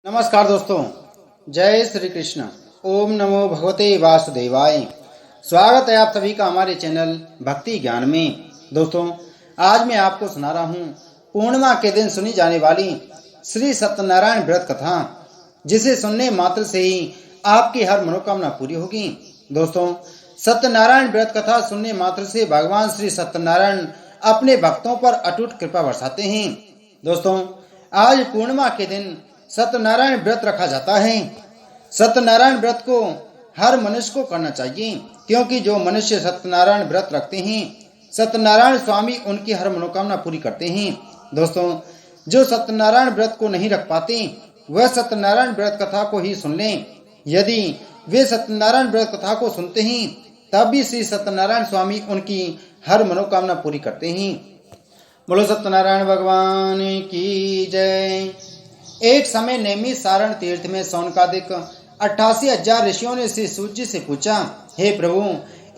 नमस्कार दोस्तों, जय श्री कृष्ण। ओम नमो भगवते वासुदेवाय। स्वागत है आप सभी का हमारे चैनल भक्ति ज्ञान में। दोस्तों, आज मैं आपको सुना रहा हूँ पूर्णिमा के दिन सुनी जाने वाली श्री सत्यनारायण व्रत कथा, जिसे सुनने मात्र से ही आपकी हर मनोकामना पूरी होगी। दोस्तों, सत्यनारायण व्रत कथा सुनने मात्र से भगवान श्री सत्यनारायण अपने भक्तों पर अटूट कृपा बरसाते हैं। दोस्तों, आज पूर्णिमा के दिन सत्यनारायण व्रत रखा जाता है। सत्यनारायण व्रत को हर मनुष्य को करना चाहिए, क्योंकि जो मनुष्य सत्यनारायण व्रत रखते हैं, सत्यनारायण स्वामी उनकी हर मनोकामना पूरी करते हैं। दोस्तों, जो सत्यनारायण व्रत को नहीं रख पाते, वह सत्यनारायण व्रत कथा को ही सुन लें। यदि वे सत्यनारायण व्रत कथा को सुनते हैं, तब भी श्री सत्यनारायण स्वामी उनकी हर मनोकामना पूरी करते हैं। बोलो सत्यनारायण भगवान की जय। एक समय नेमी सारण तीर्थ में सौनकादिक 88,000 ऋषियों ने श्री सूत जी से पूछा, हे प्रभु,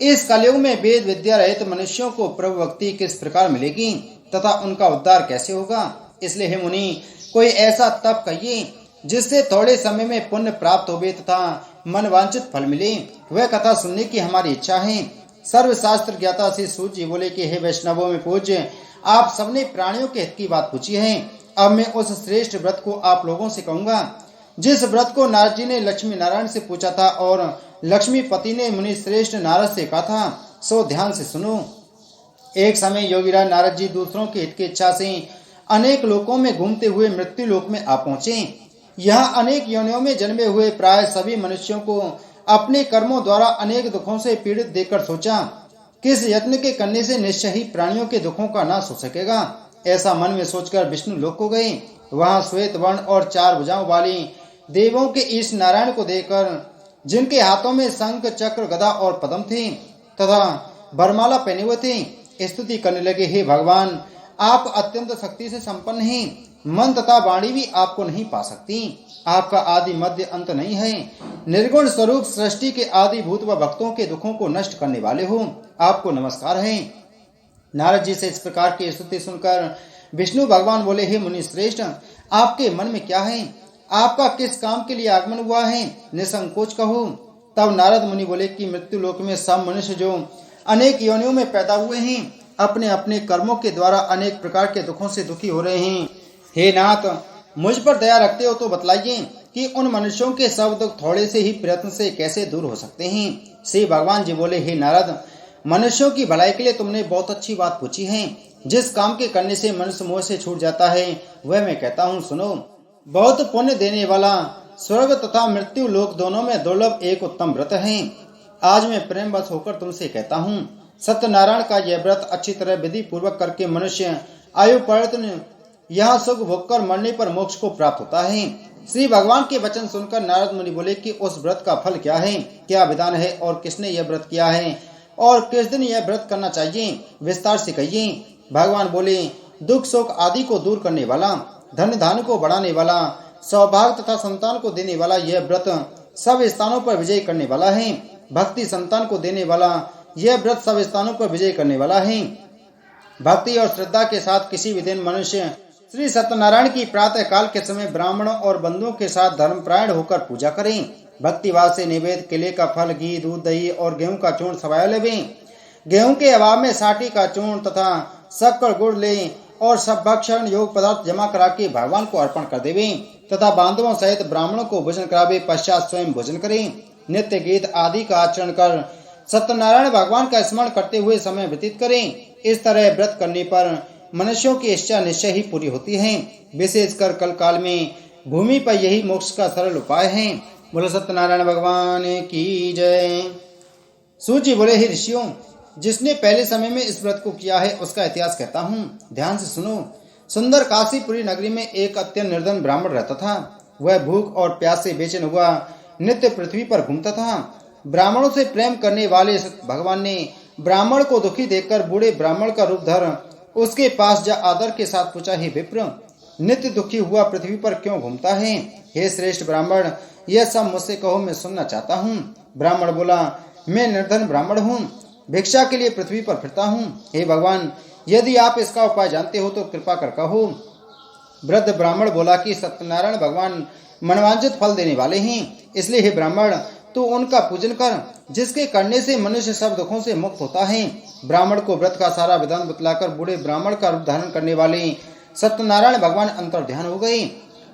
इस कलयुग में वेद विद्या रहित मनुष्यों को प्रभु भक्ति किस प्रकार मिलेगी तथा उनका उद्धार कैसे होगा? इसलिए हे मुनि, कोई ऐसा तप कहिए जिससे थोड़े समय में पुण्य प्राप्त होवे तथा मनवांछित फल मिले। वह कथा सुनने की हमारी इच्छा है। सर्वशास्त्र ज्ञाता श्री सूत जी बोले कि हे वैष्णवों में पूज्य, आप सबने प्राणियों के हित की बात पूछी है। अब मैं उस श्रेष्ठ व्रत को आप लोगों से कहूंगा, जिस व्रत को नारद जी ने लक्ष्मी नारायण से पूछा था और लक्ष्मीपति ने मुनि श्रेष्ठ नारद से कहा था, सो ध्यान से सुनो। एक समय योगीराज नारद जी दूसरों के हित की इच्छा से अनेक लोकों में घूमते हुए मृत्यु लोक में आ पहुंचे। यहाँ अनेक योनियों में जन्मे हुए प्राय सभी मनुष्यों को अपने कर्मों द्वारा अनेक दुखों से पीड़ित देखकर सोचा, किस यत्न के करने से निश्चय ही प्राणियों के दुखों का नाश हो सकेगा। ऐसा मन में सोचकर विष्णु लोक को गए। वहां श्वेत वर्ण और 4 भुजाओं वाली देवों के ईश नारायण को देखकर, जिनके हाथों में शंख चक्र गदा और पद्म थे तथा बरमाला पहने हुए थे, स्तुति करने लगे, हे भगवान, आप अत्यंत शक्ति से संपन्न हैं। मन तथा वाणी भी आपको नहीं पा सकती। आपका आदि मध्य अंत नहीं है। निर्गुण स्वरूप सृष्टि के आदि भूत व भक्तों के दुखों को नष्ट करने वाले हो, आपको नमस्कार है। नारद जी से इस प्रकार की स्तुति सुनकर विष्णु भगवान बोले, हे मुनि श्रेष्ठ, आपके मन में क्या है? आपका किस काम के लिए आगमन हुआ है? निसंकोच कहो। तब नारद मुनि बोले कि मृत्यु लोक में सब मनुष्य जो अनेक योनियों में पैदा हुए हैं, अपने अपने कर्मों के द्वारा अनेक प्रकार के दुखों से दुखी हो रहे हैं। हे नाथ, मुझ पर दया रखते हो तो बतलाइए कि उन मनुष्यों के सब दुख थोड़े से ही प्रयत्न से कैसे दूर हो सकते हैं। श्री भगवान जी बोले, हे नारद, मनुष्यों की भलाई के लिए तुमने बहुत अच्छी बात पूछी है। जिस काम के करने से मनुष्य मोह से छूट जाता है, वह मैं कहता हूँ, सुनो। बहुत पुण्य देने वाला स्वर्ग तथा मृत्यु लोक दोनों में दुर्लभ एक उत्तम व्रत है। आज मैं प्रेमवश होकर तुमसे कहता हूँ, सत्यनारायण का यह व्रत अच्छी तरह विधि पूर्वक करके मनुष्य आयु पर्यटन यहाँ सुख भोग कर मरने पर मोक्ष को प्राप्त होता है। श्री भगवान के वचन सुनकर नारद मुनि बोले कि उस व्रत का फल क्या है, क्या विधान है और किसने यह व्रत किया है और किस दिन यह व्रत करना चाहिए, विस्तार से कहिए। भगवान बोले, दुख सुख आदि को दूर करने वाला, धन धान को बढ़ाने वाला, सौभाग्य तथा संतान को देने वाला यह व्रत सब स्थानों पर विजय करने वाला है। भक्ति संतान को देने वाला यह व्रत सब स्थानों पर विजय करने वाला है। भक्ति और श्रद्धा के साथ किसी भी दिन मनुष्य श्री सत्यनारायण की प्रातः काल के समय ब्राह्मणों और बंधुओं के साथ धर्मपरायण होकर पूजा करें। भक्तिभाव से निवेद केले का फल, घी, दूध, दही और गेहूं का चूर्ण सवाया लेवें। गेहूं के अभाव में साठी का चूर्ण तथा शक्कर गुड़ लें और सब भक्षण योग पदार्थ जमा करा के भगवान को अर्पण कर देवें तथा बांधवों सहित ब्राह्मणों को भोजन करावे पश्चात स्वयं भोजन करें। नित्य गीत आदि का आचरण कर सत्यनारायण भगवान का स्मरण करते हुए समय व्यतीत करें। इस तरह व्रत करने पर मनुष्यों की इच्छा निश्चय ही पूरी होती है। विशेषकर कल काल में भूमि पर यही मोक्ष का सरल उपाय है। बोलो सत्यनारायण भगवान की जय। सूत जी बोले, हे ऋषियों, जिसने पहले समय में इस व्रत को किया है उसका इतिहास कहता हूँ, ध्यान से सुनो। सुंदर काशीपुरी नगरी में एक अत्यंत निर्धन ब्राह्मण रहता था। वह भूख और प्यास से बेचैन हुआ नित्य पृथ्वी पर घूमता था। ब्राह्मणों से प्रेम करने वाले भगवान ने ब्राह्मण को दुखी देखकर बूढ़े ब्राह्मण का रूप धर उसके पास जा आदर के साथ पूछा, हे विप्र, नित्य दुखी हुआ पृथ्वी पर क्यों घूमता है? हे श्रेष्ठ ब्राह्मण, यह सब मुझसे कहो, मैं सुनना चाहता हूँ। ब्राह्मण बोला, मैं निर्धन ब्राह्मण हूँ, भिक्षा के लिए पृथ्वी पर फिरता हूँ। हे भगवान, यदि आप इसका उपाय जानते हो तो कृपा कर कहो। वृद्ध ब्राह्मण बोला कि सत्यनारायण भगवान मनवांचित फल देने वाले हैं, इसलिए हे ब्राह्मण तू उनका पूजन कर, जिसके करने से मनुष्य सब दुखों से मुक्त होता है। ब्राह्मण को व्रत का सारा विधान बतलाकर बूढ़े ब्राह्मण का रूप धारण करने वाले सत्यनारायण भगवान अंतर्ध्यान हो गए।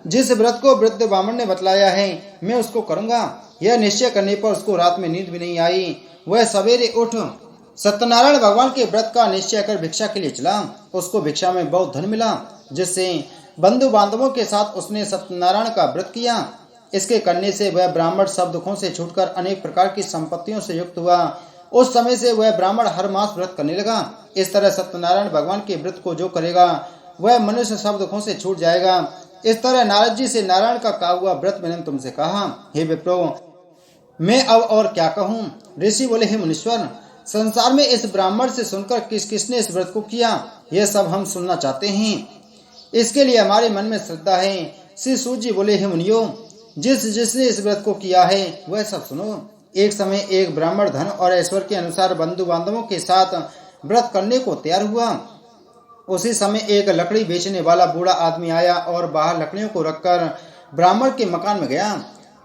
जिस व्रत को वृद्ध ब्राह्मण ने बतलाया है मैं उसको करूंगा, यह निश्चय करने पर उसको रात में नींद भी नहीं आई। वह सवेरे उठ सत्यनारायण भगवान के व्रत का निश्चय कर भिक्षा के लिए चला। उसको भिक्षा में बहुत धन मिला, जिससे बंधु बांधवों के साथ उसने सत्यनारायण का व्रत किया। इसके करने से वह ब्राह्मण सब दुखों से छूटकर अनेक प्रकार की संपत्तियों से युक्त हुआ। उस समय से वह ब्राह्मण हर मास व्रत करने लगा। इस तरह सत्यनारायण भगवान के व्रत को जो करेगा वह मनुष्य सब दुखों से छूट जाएगा। इस तरह नारद जी से नारायण का कहा हुआ व्रत मैंने तुमसे कहा। हे विप्रो, मैं अब और क्या कहूँ। ऋषि बोले, हे मुनीश्वर, संसार में इस ब्राह्मण से सुनकर किस किसने इस व्रत को किया, यह सब हम सुनना चाहते हैं। इसके लिए हमारे मन में श्रद्धा है। श्री सूत जी बोले, हे मुनियो, जिसने इस व्रत को किया है वह सब सुनो। एक समय एक ब्राह्मण धन और ऐश्वर्य के अनुसार बंधु बांधवों के साथ व्रत करने को तैयार हुआ। उसी समय एक लकड़ी बेचने वाला बूढ़ा आदमी आया और बाहर लकड़ियों को रखकर ब्राह्मण के मकान में गया।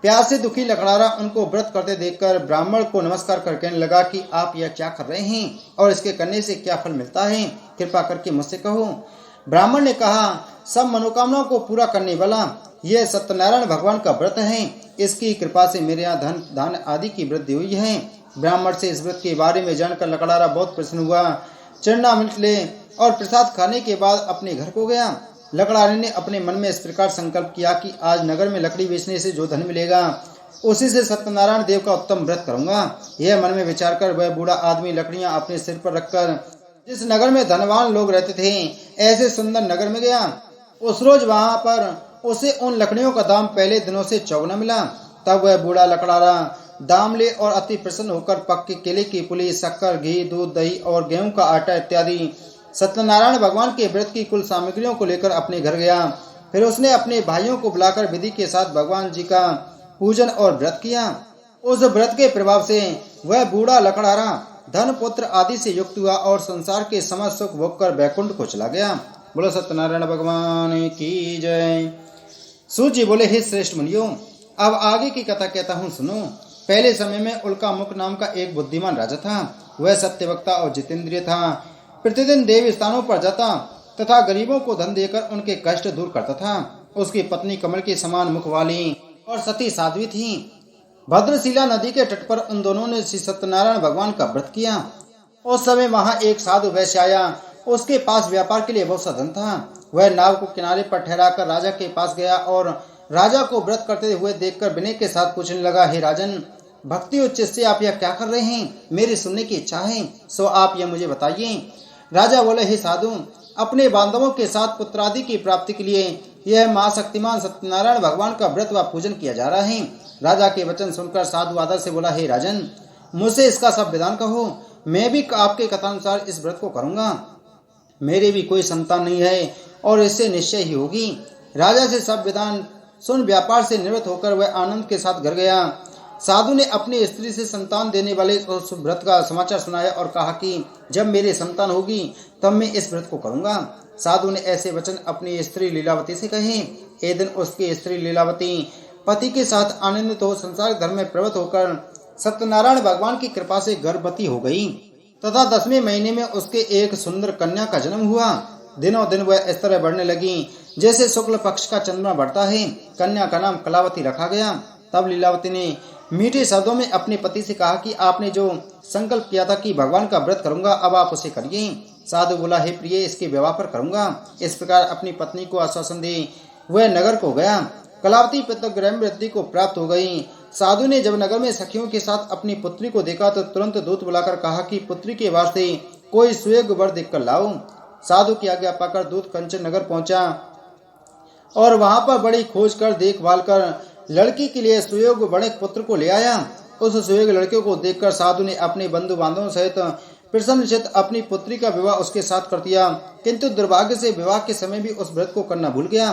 प्यास से दुखी लकड़ारा उनको व्रत करते देखकर ब्राह्मण को नमस्कार कर कहने लगा कि आप यह क्या कर रहे हैं और इसके करने से क्या फल मिलता है, कृपा करके मुझसे कहो। ब्राह्मण ने कहा, सब मनोकामनाओं को पूरा करने वाला यह सत्यनारायण भगवान का व्रत है। इसकी कृपा से मेरे यहाँ धन दान आदि की वृद्धि हुई है। ब्राह्मण से इस व्रत के बारे में जानकर लकड़ारा बहुत प्रसन्न हुआ। चरणामृत ले और प्रसाद खाने के बाद अपने घर को गया। लकड़ारे ने अपने मन में इस प्रकार संकल्प किया कि आज नगर में लकड़ी बेचने से जो धन मिलेगा उसी से सत्यनारायण देव का उत्तम व्रत करूंगा। यह मन में विचार कर वह बूढ़ा आदमी लकड़ियां अपने सिर पर रखकर जिस नगर में धनवान लोग रहते थे ऐसे सुंदर नगर में गया। उस रोज वहां पर उसे उन लकड़ियों का दाम पहले दिनों से चौगुना मिला। तब वह बूढ़ा लकड़ारा दाम ले और अति प्रसन्न होकर पक्के केले की पुली, शक्कर, घी, दूध, दही और गेहूं का आटा इत्यादि सत्यनारायण भगवान के व्रत की कुल सामग्रियों को लेकर अपने घर गया। फिर उसने अपने भाइयों को बुलाकर विधि के साथ भगवान जी का पूजन और व्रत किया। उस व्रत के प्रभाव से वह बूढ़ा लकड़ारा धन पुत्र आदि से युक्त हुआ और संसार के समस्त सुख भोग कर बैकुंठ को चला गया। बोलो सत्यनारायण भगवान की जय। सूत जी बोले, हे श्रेष्ठ मुनियों, अब आगे की कथा कहता हूँ, सुनो। पहले समय में उल्का मुख नाम का एक बुद्धिमान राजा था। वह सत्यवक्ता और जितेंद्रिय था। प्रतिदिन देव स्थानों पर जाता तथा गरीबों को धन देकर उनके कष्ट दूर करता था। उसकी पत्नी कमल के समान मुख वाली और सती साध्वी थी। भद्रशिला नदी के तट पर उन दोनों ने श्री सत्यनारायण भगवान का व्रत किया। उस समय वहां एक साधु वैश्य आया। उसके पास व्यापार के लिए बहुत सा धन था। वह नाव को किनारे पर ठहराकर राजा के पास गया और राजा को व्रत करते हुए देखकर विनय के साथ पूछने लगा, हे राजन, भक्ति उच्च से आप यह क्या कर रहे हैं? मेरी सुनने की इच्छा है, सो आप यह मुझे बताइए। राजा बोले, हे साधु, अपने बांधवों के साथ पुत्रादि की प्राप्ति के लिए यह महाशक्तिमान सत्यनारायण भगवान का व्रत व पूजन किया जा रहा है। राजा के वचन सुनकर साधु आदर से बोला, हे राजन, मुझसे इसका सब विधान कहो, मैं भी आपके कथानुसार इस व्रत को करूंगा। मेरे भी कोई संतान नहीं है और इससे निश्चय ही होगी। राजा से सब विधान सुन व्यापार से निवृत्त होकर वह आनंद के साथ घर गया। साधु ने अपनी स्त्री से संतान देने वाले उस व्रत का समाचार सुनाया और कहा कि जब मेरी संतान होगी तब मैं इस व्रत को करूंगा। साधु ने ऐसे वचन अपनी स्त्री लीलावती से कहे। एक दिन उसकी स्त्री लीलावती पति के साथ आनंदित हो संसार धर्म में प्रवृत्त होकर सत्यनारायण भगवान की कृपा से गर्भवती हो गई तथा 10वें महीने में उसके एक सुंदर कन्या का जन्म हुआ। दिनों दिन वह इस तरह बढ़ने लगी जैसे शुक्ल पक्ष का चंद्रमा बढ़ता है। कन्या का नाम कलावती रखा गया। तब लीलावती ने मीठे शब्दों में अपने पति से कहा कि आपने जो संकल्प किया था कि भगवान का व्रत करूंगा, अब आप उसे करिए। साधु बोला, हे प्रिय, इसके विवाह पर करूंगा। इस प्रकार अपनी पत्नी को आश्वासन दे वह नगर को गया। कलावती पुत्र ग्रह वृद्धि को प्राप्त हो गई। साधु ने जब नगर में सखियों के साथ अपनी पुत्री को देखा तो तुरंत दूत बुलाकर कहा कि पुत्री के वास्ते कोई सुयोग्य वर देखकर लाओ। साधु की आज्ञा पाकर दूत कंचन नगर पहुंचा और वहां पर बड़ी खोज कर देखभाल कर लड़की के लिए सुयोग्य बड़े पुत्र को ले आया। उस सुयोग्य लड़के को देखकर साधु ने अपने बंधु बांधवों सहित प्रसन्नचित्त अपनी पुत्री का विवाह उसके साथ कर दिया, किंतु दुर्भाग्य से विवाह के समय भी उस व्रत को करना भूल गया।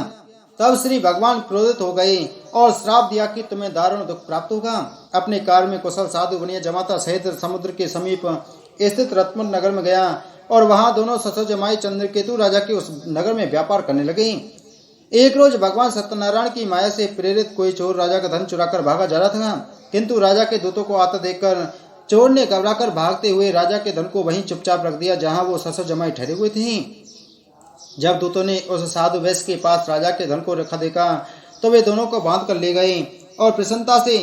तब श्री भगवान क्रोधित हो गए और श्राप दिया कि तुम्हें दारुण दुख प्राप्त होगा। अपने कार्य में कुशल साधु बनिया जमाता सहित समुद्र के समीप स्थित रत्मन नगर में गया और वहां दोनों ससुर जमाई चंद्रकेतु राजा के उस नगर में व्यापार करने लगे। एक रोज भगवान सत्यनारायण की माया से प्रेरित कोई चोर राजा का धन चुराकर भागा जा रहा था, किंतु राजा के दूतों को आता देखकर चोर ने घबराकर भागते हुए राजा के धन को वहीं चुपचाप रख दिया जहां वो ससुर जमाई ठहरे हुए थे। जब दूतों ने उस साधु वैश्य के पास राजा के धन को रखा देखा तो वे दोनों को बांध कर ले गए और प्रसन्नता से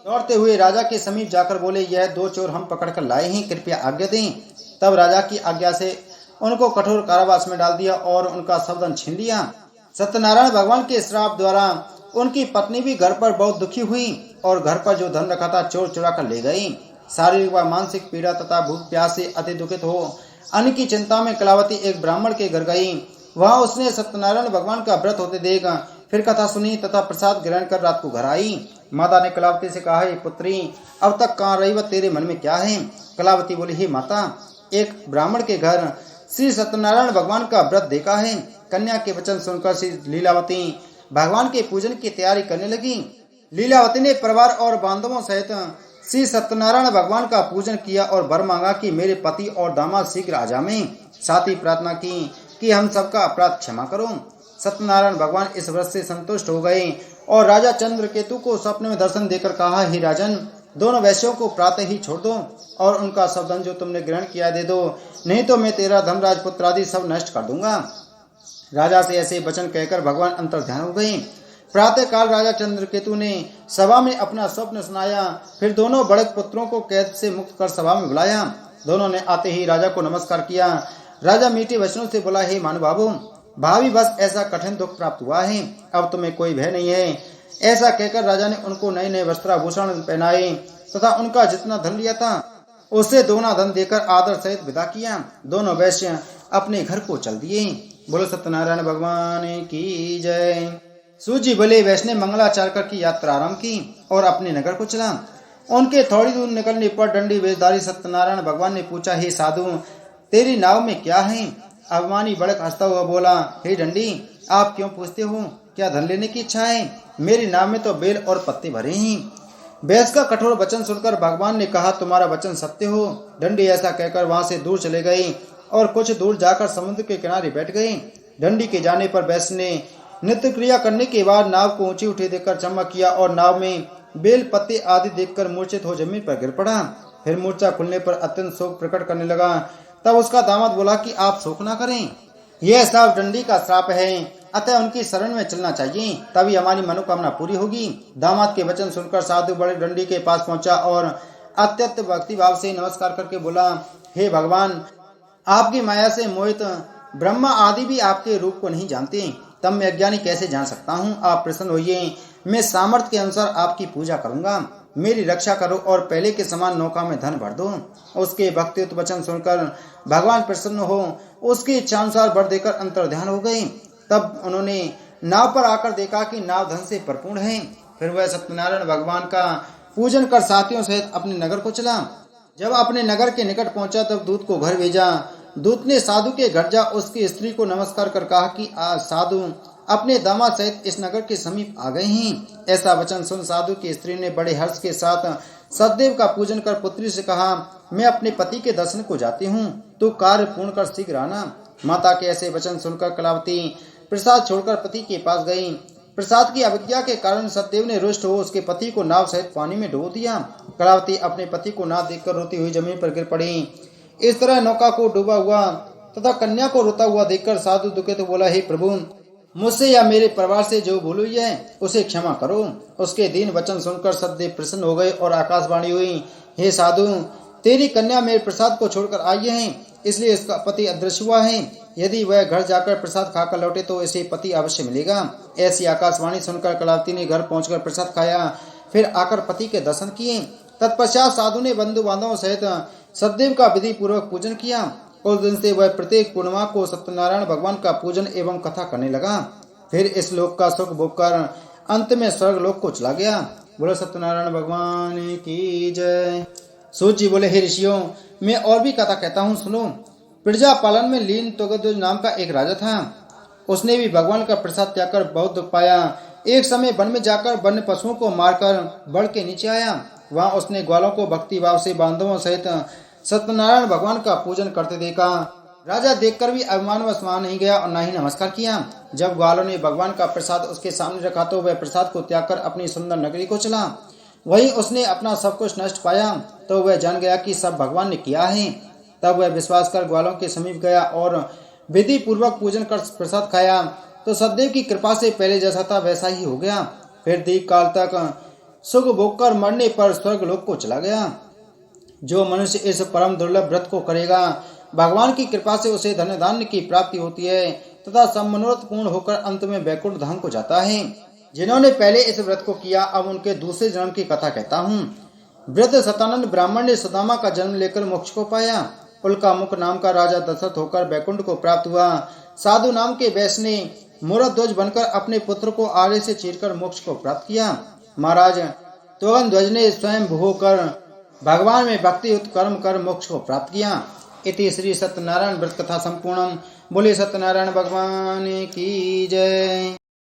दौड़ते हुए राजा के समीप जाकर बोले, यह दो चोर हम पकड़ कर लाए हैं, कृपया आज्ञा दें। तब राजा की आज्ञा से उनको कठोर कारावास में डाल दिया और उनका सब धन छीन लिया। सत्यनारायण भगवान के श्राप द्वारा उनकी पत्नी भी घर पर बहुत दुखी हुई और घर पर जो धन रखा था चोर चुरा कर ले गए। शारीरिक व मानसिक पीड़ा तथा भूख प्यास से अति दुखित हो अन्न की चिंता में कलावती एक ब्राह्मण के घर गई। वहां उसने सत्यनारायण भगवान का व्रत होते देख फिर कथा सुनी तथा प्रसाद ग्रहण कर रात को घर आई। माता ने कलावती से कहा, हे पुत्री, अब तक कहाँ रही व तेरे मन में क्या है? कलावती बोली, हे माता, एक ब्राह्मण के घर श्री सत्यनारायण भगवान का व्रत देखा है। कन्या के वचन सुनकर श्री लीलावती भगवान के पूजन की तैयारी करने लगी। लीलावती ने परिवार और बांधवों सहित श्री सत्यनारायण भगवान का पूजन किया और वर मांगा कि मेरे पति और दामाद शीघ्र आ जाएं। साथ ही प्रार्थना की कि हम सबका अपराध क्षमा करो। सत्यनारायण भगवान इस व्रत से संतुष्ट हो गए और राजा चंद्रकेतु को स्वप्न में दर्शन देकर कहा, हे राजन, दोनों वैश्यों को प्रातः ही छोड़ दो और उनका सब धन जो तुमने ग्रहण किया दे दो, नहीं तो मैं तेरा धन राजपुत्र आदि सब नष्ट कर दूंगा। राजा से ऐसे वचन कहकर भगवान अंतर्ध्यान हो गए। प्रातः काल राजा चंद्रकेतु ने सभा में अपना स्वप्न सुनाया। फिर दोनों बड़े पुत्रों को कैद से मुक्त कर सभा में बुलाया। दोनों ने आते ही राजा को नमस्कार किया। राजा मीठे वचनों से बोला, हे महानुभावों, भावी बस ऐसा कठिन दुख प्राप्त हुआ है, अब तुम्हें कोई भय नहीं है। ऐसा कहकर राजा ने उनको नए नए वस्त्राभूषण पहनाए तथा उनका जितना धन लिया था उससे दोगुना धन देकर आदर सहित विदा किया। दोनों वैश्य अपने घर को चल दिए। बोलो सत्यनारायण भगवान की जय। सूजी बोले, वैश्य ने मंगलाचार कर की यात्रा आरंभ की और अपने नगर को चला। उनके थोड़ी दूर निकलने पर दंडी वेशधारी सत्यनारायण भगवान ने पूछा, हे साधु, तेरी नाव में क्या है? अभिमानी बड़क हंसता हुआ बोला, हे दंडी, आप क्यों पूछते हो? क्या धन लेने की इच्छा है? मेरी नाव में तो बेल और पत्ते भरे हैं। वैश्य का कठोर वचन सुनकर भगवान ने कहा, तुम्हारा वचन सत्य हो। दंडी ऐसा कहकर वहां से दूर चले गए और कुछ दूर जाकर समुद्र के किनारे बैठ गए। दंडी के जाने पर वैश्य ने नित्य क्रिया करने के बाद नाव को ऊंची उठे देकर चमक किया और नाव में बेल पत्ते आदि देखकर मूर्छित हो जमीन पर गिर पड़ा। फिर मूर्छा खुलने पर अत्यंत शोक प्रकट करने लगा। तब उसका दामाद बोला कि आप शोक न करें, यह सब दंडी का श्राप है, अतः उनकी शरण में चलना चाहिए, तभी हमारी मनोकामना पूरी होगी। दामाद के वचन सुनकर साधु बड़े दंडी के पास पहुंचा और अत्यंत भक्ति भाव से नमस्कार करके बोला, हे भगवान, आपकी माया से मोहित ब्रह्मा आदि भी आपके रूप को नहीं जानते, तब मैं अज्ञानी कैसे जान सकता हूँ? आप प्रसन्न होइए, मैं सामर्थ्य के अनुसार आपकी पूजा करूंगा। मेरी रक्षा करो और पहले के समान नौका में धन भर दो। उसके भक्तियुक्त वचन सुनकर भगवान प्रसन्न हो उसकी इच्छानुसार भर देकर अंतर्ध्यान हो गए। तब उन्होंने नाव पर आकर देखा कि नाव धन से भरपूर है। फिर वह सत्यनारायण भगवान का पूजन कर साथियों सहित अपने नगर को चला। जब अपने नगर के निकट पहुंचा तब दूत को घर भेजा। दूत ने साधु के घर जा उसकी स्त्री को नमस्कार कर कहा कि साधु अपने दामाद सहित इस नगर के समीप आ गए हैं। ऐसा वचन सुन साधु की स्त्री ने बड़े हर्ष के साथ सतदेव का पूजन कर पुत्री से कहा, मैं अपने पति के दर्शन को जाती हूँ, तू कार्य पूर्ण कर शीघ्र आना। माता के ऐसे वचन सुनकर कलावती प्रसाद छोड़कर पति के पास गई। प्रसाद की अवज्ञा के कारण सतदेव ने रुष्ट हो उसके पति को नाव सहित पानी में डुबो दिया। कलावती अपने पति को ना देखकर रोती हुई जमीन पर गिर पड़ी। इस तरह नौका को डूबा हुआ तथा कन्या को रोता हुआ देखकर साधु दुखित बोला, हे प्रभु, मुझसे या मेरे परिवार से जो भूल हुई है उसे क्षमा करो। उसके दीन वचन सुनकर सतदेव प्रसन्न हो गए और आकाशवाणी हुई, हे साधु, तेरी कन्या मेरे प्रसाद को छोड़कर आई है, इसलिए इसका पति अदृश्य हुआ है। यदि वह घर जाकर प्रसाद खाकर लौटे तो इसे पति अवश्य मिलेगा। ऐसी आकाशवाणी सुनकर कलावती ने घर पहुंचकर प्रसाद खाया, फिर आकर पति के दर्शन किए। तत्पश्चात साधु ने बंधु बांधवों सहित सतदेव का विधि पूर्वक पूजन किया। उस दिन से वह प्रत्येक पूर्णिमा को सत्यनारायण भगवान का पूजन एवं कथा करने लगा। फिर इस लोक का सुख भोग कर अंत में स्वर्ग लोक को चला गया। बोलो सत्यनारायण भगवान की जय। सूत जी बोले, हे ऋषियों, मैं और भी कथा कहता हूँ, सुनो। प्रजा पालन में लीन तुगध्वज नाम का एक राजा था। उसने भी भगवान का प्रसाद त्याग कर बहुत दुख पाया। एक समय वन में जाकर वन्य पशुओं को मारकर बढ़ के नीचे आया। वहां उसने ग्वालों को भक्ति भाव से बांधवों सहित सत्यनारायण भगवान का पूजन करते देखा। राजा देखकर भी अभिमानवश वहां नहीं गया और न ही नमस्कार किया। जब ग्वालों ने भगवान का प्रसाद उसके सामने रखा तो वह प्रसाद को त्याग कर अपनी सुंदर नगरी को चला। वहीं उसने अपना सब कुछ नष्ट पाया तो वह जान गया कि सब भगवान ने किया है। तब वह विश्वास कर ग्वालों के समीप गया और विधि पूर्वक पूजन कर प्रसाद खाया तो सदैव की कृपा से पहले जैसा था वैसा ही हो गया। फिर दीर्घ काल तक सुख भोग कर मरने पर स्वर्ग लोक को चला गया। जो मनुष्य इस परम दुर्लभ व्रत को करेगा भगवान की कृपा से उसे धन धान्य की प्राप्ति होती है तथा सब मनोरथ पूर्ण होकर अंत में वैकुंठ धाम को जाता है। जिन्होंने पहले इस व्रत को किया अब उनके दूसरे जन्म की कथा कहता हूँ। वृद्ध सतानंद ब्राह्मण ने सुदामा का जन्म लेकर मोक्ष को पाया। उल्कामुख नाम का राजा दशरथ होकर वैकुंठ को प्राप्त हुआ। साधु नाम के वैश्य ने मूरध्वज बनकर अपने पुत्र को आगे से चीरकर मोक्ष को प्राप्त किया। महाराज त्वगन ध्वज ने स्वयं होकर भगवान में भक्ति युक्त कर्म कर मोक्ष को प्राप्त किया। इति श्री सत्यनारायण व्रत कथा संपूर्णम। बोले सत्यनारायण भगवान की जय।